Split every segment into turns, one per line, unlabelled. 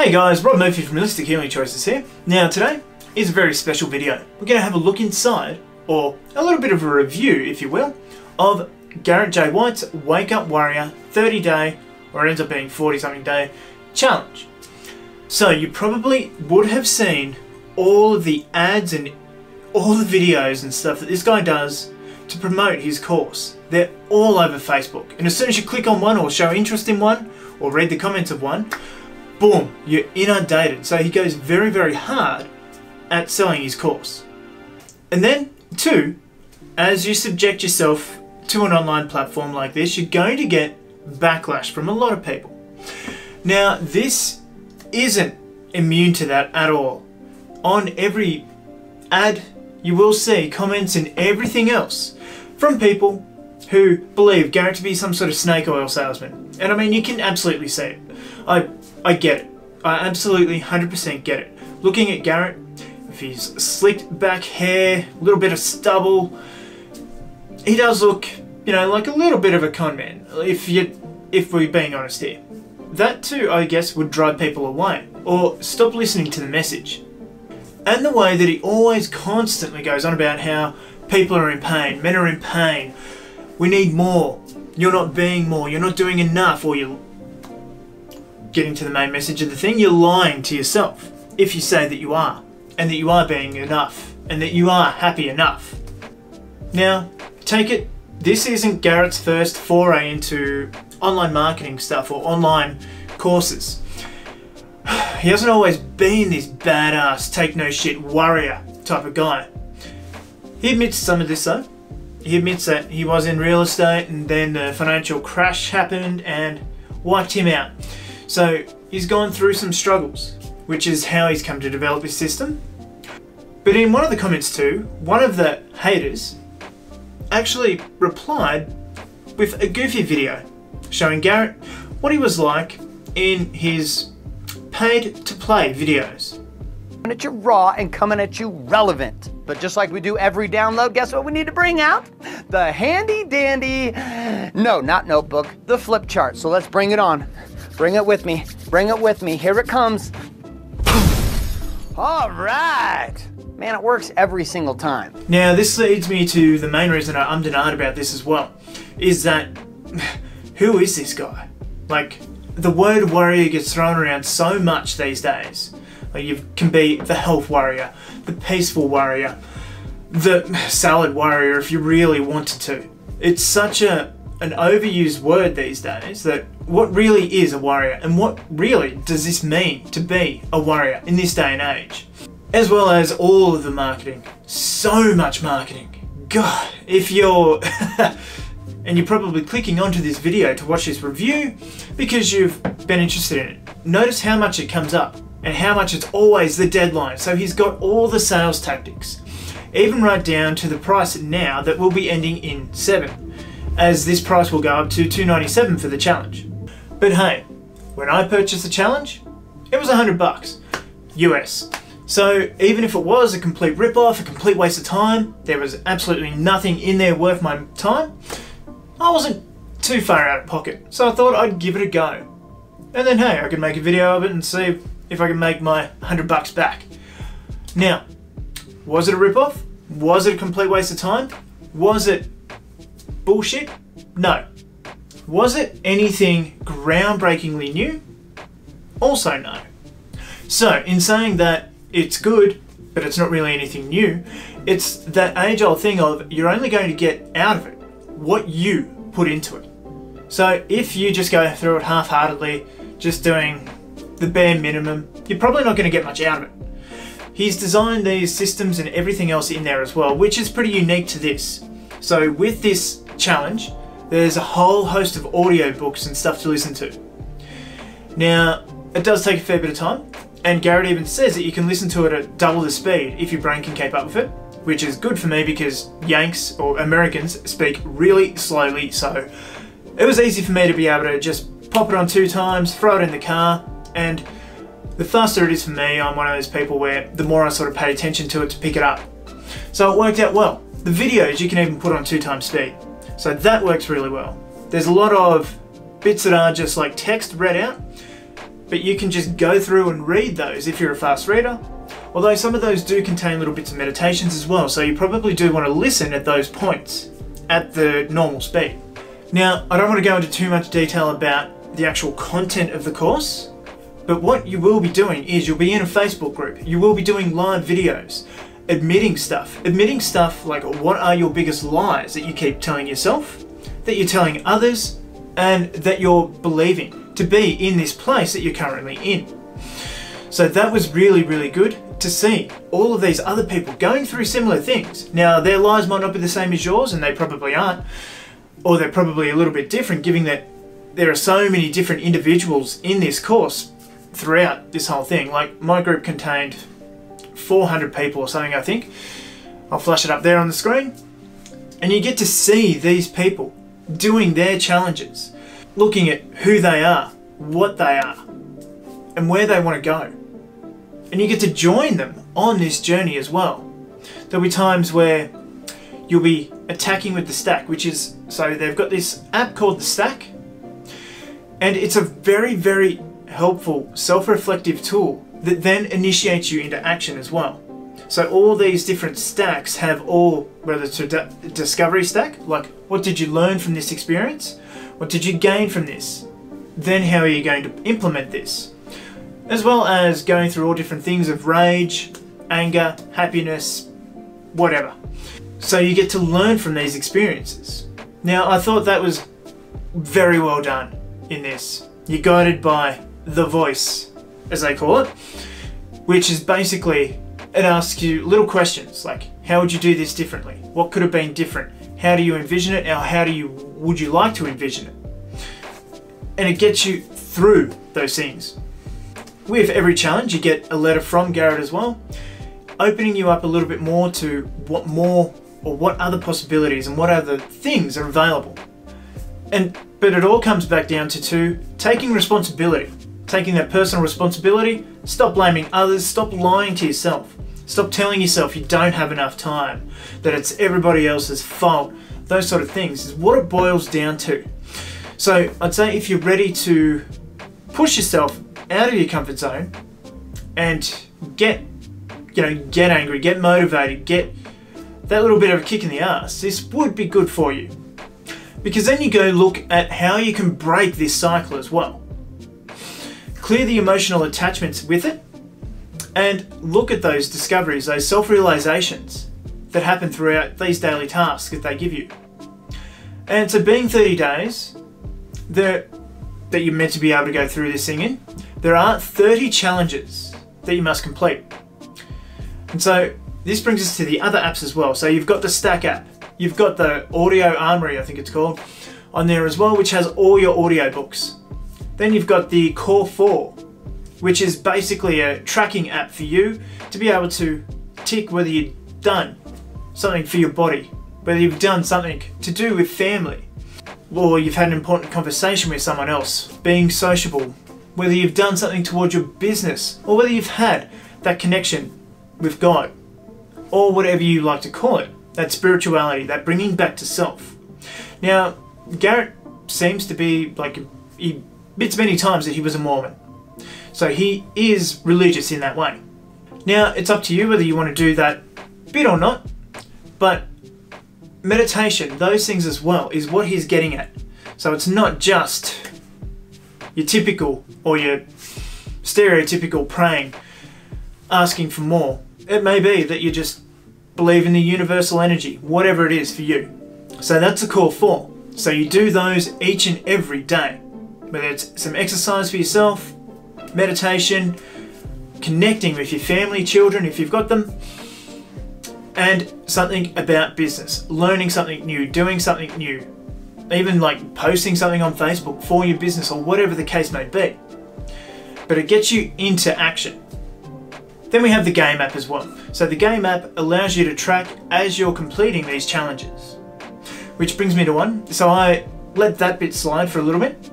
Hey guys, Rob Murphy from Realistic Healing Choices here. Now today is a very special video. We're going to have a look inside, or a little bit of a review if you will, of Garrett J White's Wake Up Warrior 30 day, or it ends up being 40 something day, challenge. So you probably would have seen all of the ads and all the videos and stuff that this guy does to promote his course. They're all over Facebook, and as soon as you click on one or show interest in one or read the comments of one, boom, you're inundated. So he goes very, very hard at selling his course. And then, two, as you subject yourself to an online platform like this, you're going to get backlash from a lot of people. Now, this isn't immune to that at all. On every ad, you will see comments and everything else from people who believe Garrett to be some sort of snake oil salesman. And I mean, you can absolutely see it. I get it. I absolutely 100% get it. Looking at Garrett, with his slicked back hair, a little bit of stubble, he does look, you know, like a little bit of a con man, if we're being honest here. That too, I guess, would drive people away, or stop listening to the message. And the way that he always constantly goes on about how people are in pain, men are in pain, we need more, you're not being more, you're not doing enough, or you're getting to the main message of the thing, you're lying to yourself if you say that you are, and that you are being enough, and that you are happy enough. Now, take it, this isn't Garrett's first foray into online marketing stuff or online courses. He hasn't always been this badass, take no shit warrior type of guy. He admits some of this though. He admits that he was in real estate and then the financial crash happened and wiped him out. So he's gone through some struggles, which is how he's come to develop his system. But in one of the comments too, one of the haters actually replied with a goofy video showing Garrett what he was like in his paid to play videos.
Coming at you raw and coming at you relevant. But just like we do every download, guess what we need to bring out? The handy dandy, no, not notebook, the flip chart. So let's bring it on. Bring it with me. Bring it with me. Here it comes. All right. Man, it works every single time.
Now, this leads me to the main reason I ummed and ahed about this as well, is that who is this guy? Like, the word warrior gets thrown around so much these days. Like, you can be the health warrior, the peaceful warrior, the salad warrior if you really wanted to. It's such an overused word these days that what really is a warrior, and what really does this mean to be a warrior in this day and age? As well as all of the marketing. So much marketing. God, if you're... and you're probably clicking onto this video to watch this review because you've been interested in it. Notice how much it comes up and how much it's always the deadline. So he's got all the sales tactics, even right down to the price now that will be ending in 7, as this price will go up to $297 for the challenge. But hey, when I purchased the challenge, it was $100 US. So even if it was a complete rip-off, a complete waste of time, there was absolutely nothing in there worth my time, I wasn't too far out of pocket, so I thought I'd give it a go. And then hey, I could make a video of it and see if I can make my $100 back. Now, was it a rip-off? Was it a complete waste of time? Was it bullshit? No. Was it anything groundbreakingly new? Also no. So, in saying that it's good, but it's not really anything new, it's that age-old thing of you're only going to get out of it what you put into it. So if you just go through it half-heartedly, just doing the bare minimum, you're probably not going to get much out of it. He's designed these systems and everything else in there as well, which is pretty unique to this. So with this challenge, there's a whole host of audio books and stuff to listen to. Now, it does take a fair bit of time, and Garrett even says that you can listen to it at double the speed if your brain can keep up with it, which is good for me because Yanks or Americans speak really slowly, so it was easy for me to be able to just pop it on 2 times, throw it in the car, and the faster it is for me, I'm one of those people where the more I sort of pay attention to it to pick it up. So it worked out well. The videos you can even put on 2 times speed, so that works really well. There's a lot of bits that are just like text read out, but you can just go through and read those if you're a fast reader. Although some of those do contain little bits of meditations as well, so you probably do want to listen at those points at the normal speed. Now, I don't want to go into too much detail about the actual content of the course, but what you will be doing is you'll be in a Facebook group, you will be doing live videos, admitting stuff like what are your biggest lies that you keep telling yourself, that you're telling others, and that you're believing to be in this place that you're currently in. So that was really, really good to see all of these other people going through similar things. Now, their lies might not be the same as yours, and they probably aren't, or they're probably a little bit different, given that there are so many different individuals in this course throughout this whole thing. Like, my group contained 400 people or something, I think. I'll flash it up there on the screen. And you get to see these people doing their challenges, looking at who they are, what they are, and where they want to go. And you get to join them on this journey as well. There'll be times where you'll be attacking with the stack, which is, so they've got this app called the Stack, and it's a very, very helpful self-reflective tool that then initiates you into action as well. So all these different stacks have all, whether it's a discovery stack, like what did you learn from this experience? What did you gain from this? Then how are you going to implement this? As well as going through all different things of rage, anger, happiness, whatever. So you get to learn from these experiences. Now, I thought that was very well done in this. You're guided by the voice, as they call it, which is basically, it asks you little questions like, how would you do this differently? What could have been different? How do you envision it? Or would you like to envision it? And it gets you through those things. With every challenge, you get a letter from Garrett as well, opening you up a little bit more to what more or what other possibilities and what other things are available. But it all comes back down to taking responsibility, taking that personal responsibility. Stop blaming others, stop lying to yourself, stop telling yourself you don't have enough time, that it's everybody else's fault. Those sort of things is what it boils down to. So I'd say if you're ready to push yourself out of your comfort zone and get angry, get motivated, get that little bit of a kick in the ass, this would be good for you. Because then you go look at how you can break this cycle as well. Clear the emotional attachments with it and look at those discoveries, those self-realizations that happen throughout these daily tasks that they give you. And so being 30 days that you're meant to be able to go through this thing in, there are 30 challenges that you must complete. And so this brings us to the other apps as well. So you've got the Stack app, you've got the Audio Armory, I think it's called, on there as well, which has all your audio books. Then you've got the Core 4, which is basically a tracking app for you to be able to tick whether you've done something for your body, whether you've done something to do with family, or you've had an important conversation with someone else, being sociable, whether you've done something towards your business, or whether you've had that connection with God, or whatever you like to call it, that spirituality, that bringing back to self. Now, Garrett seems to be like, he admits many times that he was a Mormon. So he is religious in that way. Now, it's up to you whether you want to do that bit or not, but meditation, those things as well, is what he's getting at. So it's not just your typical or your stereotypical praying, asking for more. It may be that you just believe in the universal energy, whatever it is for you. So that's the Core 4. So you do those each and every day, whether it's some exercise for yourself, meditation, connecting with your family, children if you've got them, and something about business, learning something new, doing something new, even like posting something on Facebook for your business or whatever the case may be. But it gets you into action. Then we have the game app as well. So the game app allows you to track as you're completing these challenges. Which brings me to one. So I let that bit slide for a little bit.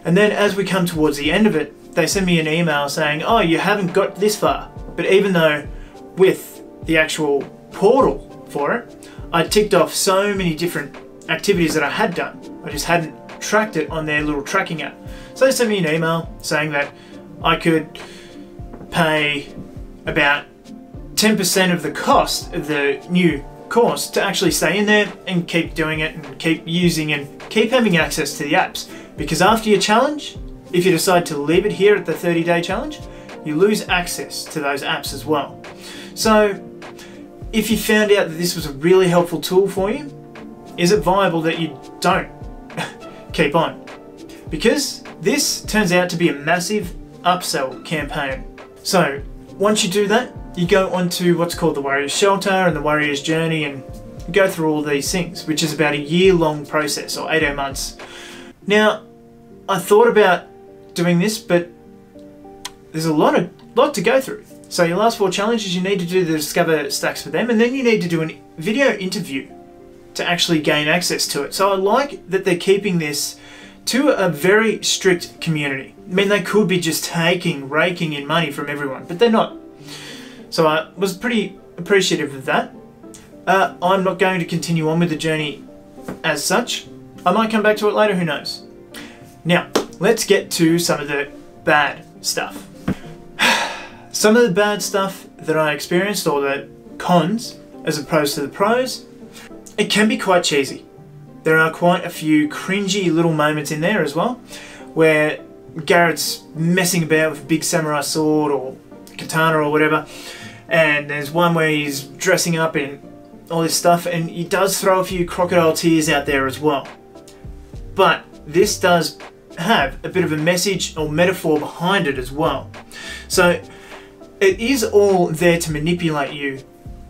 And then as we come towards the end of it, they send me an email saying, oh, you haven't got this far. But even though with the actual portal for it, I ticked off so many different activities that I had done. I just hadn't tracked it on their little tracking app. So they sent me an email saying that I could pay about 10% of the cost of the new course to actually stay in there and keep doing it and keep using and keep having access to the apps. Because after your challenge, if you decide to leave it here at the 30-day challenge, you lose access to those apps as well. So if you found out that this was a really helpful tool for you, is it viable that you don't keep on? Because this turns out to be a massive upsell campaign. So once you do that, you go onto what's called the Warrior's Shelter and the Warrior's Journey and go through all these things, which is about a year-long process, or 18 months. Now, I thought about doing this, but there's a lot to go through. So your last 4 challenges, you need to do the Discover Stacks for them, and then you need to do a video interview to actually gain access to it. So I like that they're keeping this to a very strict community. I mean, they could be just raking in money from everyone, but they're not. So I was pretty appreciative of that. I'm not going to continue on with the journey as such. I might come back to it later, who knows. Now, let's get to some of the bad stuff. Some of the bad stuff that I experienced, or the cons, as opposed to the pros, it can be quite cheesy. There are quite a few cringy little moments in there as well, where Garrett's messing about with a big samurai sword or katana or whatever, and there's one where he's dressing up in all this stuff, and he does throw a few crocodile tears out there as well. But this does have a bit of a message or metaphor behind it as well. So it is all there to manipulate you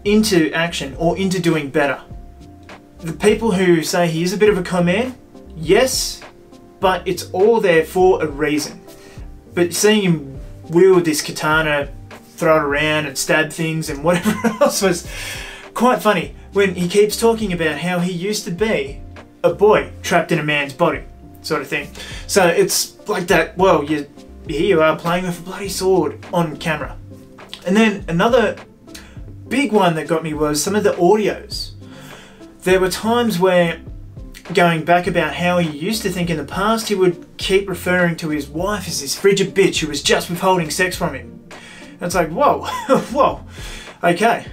into action or into doing better. The people who say he is a bit of a con man, yes, but it's all there for a reason. But seeing him wield this katana, throw it around and stab things and whatever else was quite funny when he keeps talking about how he used to be a boy trapped in a man's body, sort of thing. So it's like that, well, here you are playing with a bloody sword on camera. And then another big one that got me was some of the audios. There were times where, going back about how he used to think in the past, he would keep referring to his wife as this frigid bitch who was just withholding sex from him. And it's like, whoa, whoa, okay.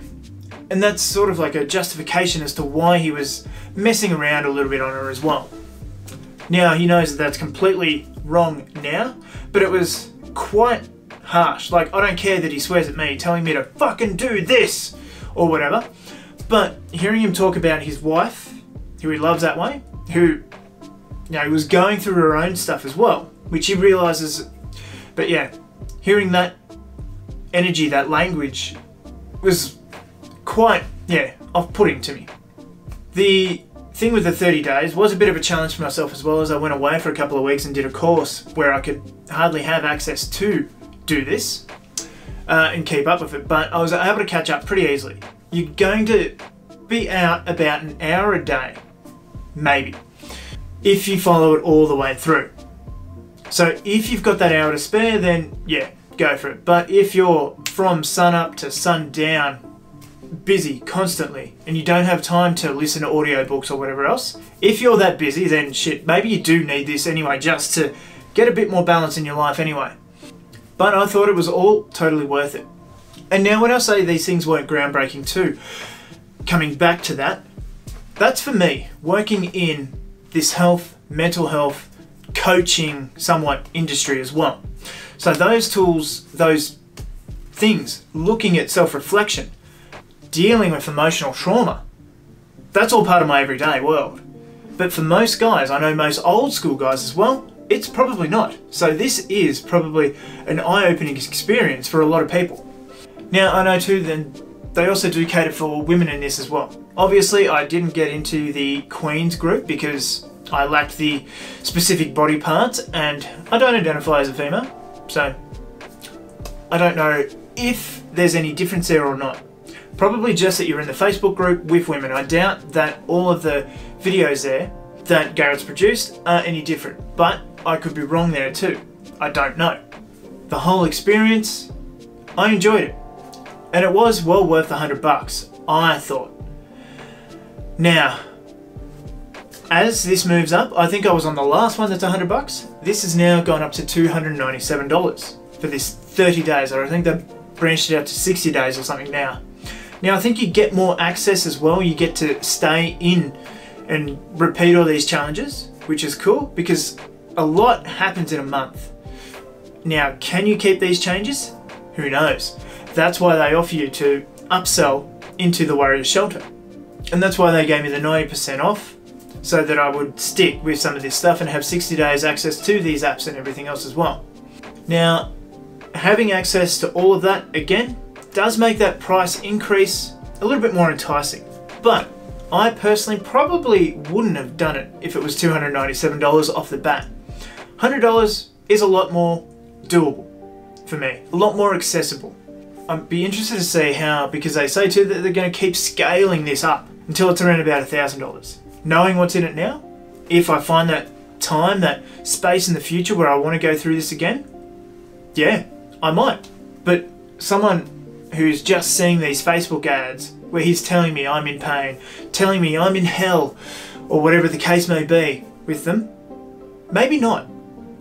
And that's sort of like a justification as to why he was messing around a little bit on her as well. Now, he knows that that's completely wrong now, but it was quite harsh. Like, I don't care that he swears at me, telling me to fucking do this, or whatever. But hearing him talk about his wife, who he loves that way, who, you know, was going through her own stuff as well, which he realizes. But yeah, hearing that energy, that language, was quite, off-putting to me. The thing with the 30 days was a bit of a challenge for myself as well, as I went away for a couple of weeks and did a course where I could hardly have access to do this and keep up with it, but I was able to catch up pretty easily. You're going to be out about an hour a day, maybe, if you follow it all the way through. So if you've got that hour to spare, then yeah, go for it. But if you're from sun up to sundown, busy constantly, and you don't have time to listen to audiobooks or whatever else, if you're that busy, then shit, maybe you do need this anyway, just to get a bit more balance in your life anyway. But I thought it was all totally worth it. And now when I say these things weren't groundbreaking too, coming back to that, that's for me, working in this health, mental health, coaching somewhat industry as well. So those tools, those things, looking at self-reflection, dealing with emotional trauma, that's all part of my everyday world. But for most guys, I know most old school guys as well, it's probably not. So this is probably an eye-opening experience for a lot of people. Now I know too, then they also do cater for women in this as well. Obviously I didn't get into the Queens group because I lacked the specific body parts and I don't identify as a female. So I don't know if there's any difference there or not. Probably just that you're in the Facebook group with women. I doubt that all of the videos there that Garrett's produced are any different, but I could be wrong there too. I don't know. The whole experience, I enjoyed it. And it was well worth $100, I thought. Now, as this moves up, I think I was on the last one that's $100. This has now gone up to $297 for this 30 days, or I think they've branched it out to 60 days or something now. Now I think you get more access as well. You get to stay in and repeat all these challenges, which is cool because a lot happens in a month. Now, can you keep these changes? Who knows? That's why they offer you to upsell into the Warrior Shelter. And that's why they gave me the 90% off, so that I would stick with some of this stuff and have 60 days access to these apps and everything else as well. Now, having access to all of that, again, does make that price increase a little bit more enticing. But I personally probably wouldn't have done it if it was $297 off the bat. $100 is a lot more doable for me, a lot more accessible. I'd be interested to see how, because they say too that they're going to keep scaling this up until it's around about $1,000. Knowing what's in it now, if I find that time, that space in the future where I want to go through this again, yeah, I might. But someone who's just seeing these Facebook ads where he's telling me I'm in pain, telling me I'm in hell, or whatever the case may be with them, maybe not.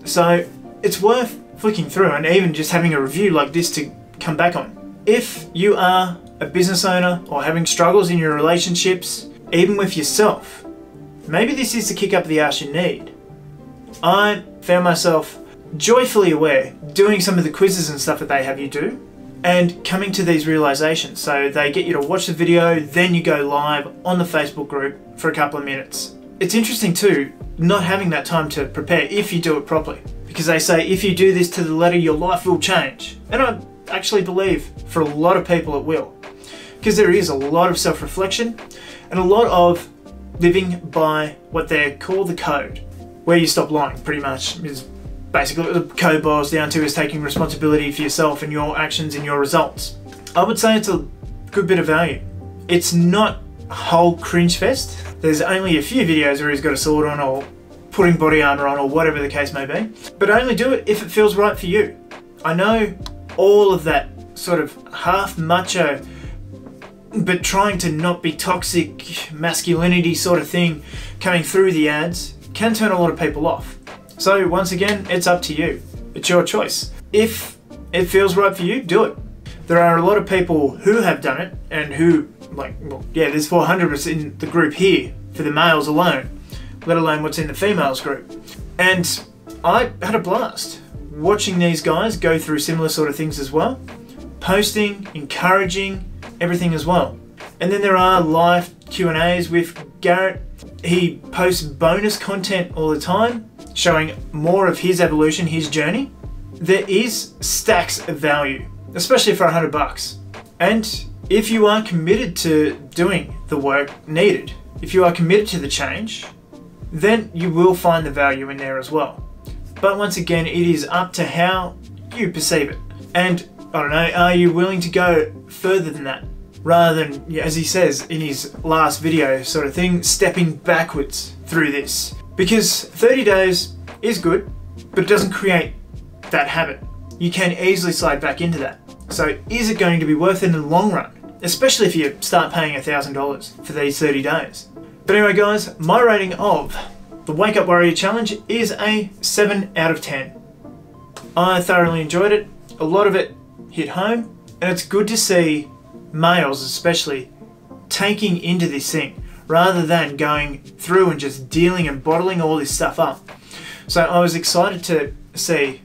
So it's worth flicking through and even just having a review like this to come back on. If you are a business owner or having struggles in your relationships, even with yourself, maybe this is the kick up the arse you need. I found myself joyfully aware doing some of the quizzes and stuff that they have you do and coming to these realizations. So they get you to watch the video, then you go live on the Facebook group for a couple of minutes. It's interesting too, not having that time to prepare if you do it properly. Because they say if you do this to the letter, your life will change. And I actually believe for a lot of people it will. Because there is a lot of self-reflection and a lot of living by what they call the code, where you stop lying, pretty much. Is basically what the code boils down to, is taking responsibility for yourself and your actions and your results. I would say it's a good bit of value. It's not a whole cringe fest. There's only a few videos where he's got a sword on or putting body armor on or whatever the case may be. But only do it if it feels right for you. I know all of that sort of half macho but trying to not be toxic masculinity sort of thing coming through the ads can turn a lot of people off. So once again, it's up to you. It's your choice. If it feels right for you, do it. There are a lot of people who have done it and who, like, well, yeah, there's 400 in the group here for the males alone, let alone what's in the females group. And I had a blast watching these guys go through similar sort of things as well, posting, encouraging, everything as well. And then there are live Q&As with Garrett. He posts bonus content all the time, showing more of his evolution, his journey. There is stacks of value, especially for $100. And if you are committed to doing the work needed, if you are committed to the change, then you will find the value in there as well. But once again, it is up to how you perceive it. And I don't know, are you willing to go further than that? Rather than, as he says in his last video sort of thing, stepping backwards through this. Because 30 days is good, but it doesn't create that habit. You can easily slide back into that. So is it going to be worth it in the long run? Especially if you start paying $1,000 for these 30 days. But anyway guys, my rating of the Wake Up Warrior Challenge is a 7 out of 10. I thoroughly enjoyed it. A lot of it hit home, and it's good to see males especially taking into this thing rather than going through and just dealing and bottling all this stuff up. So I was excited to see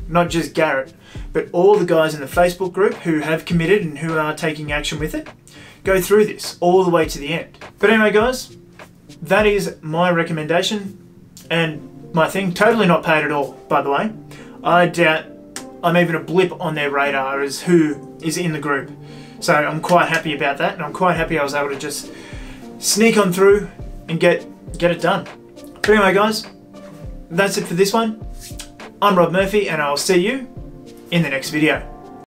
not just Garrett, but all the guys in the Facebook group who have committed and who are taking action with it go through this all the way to the end. But anyway guys, that is my recommendation and my thing. Totally not paid at all, by the way. I doubt I'm even a blip on their radar as who is in the group. So I'm quite happy about that, and I'm quite happy I was able to just sneak on through and get it done. But anyway guys, that's it for this one. I'm Rob Murphy, and I'll see you in the next video.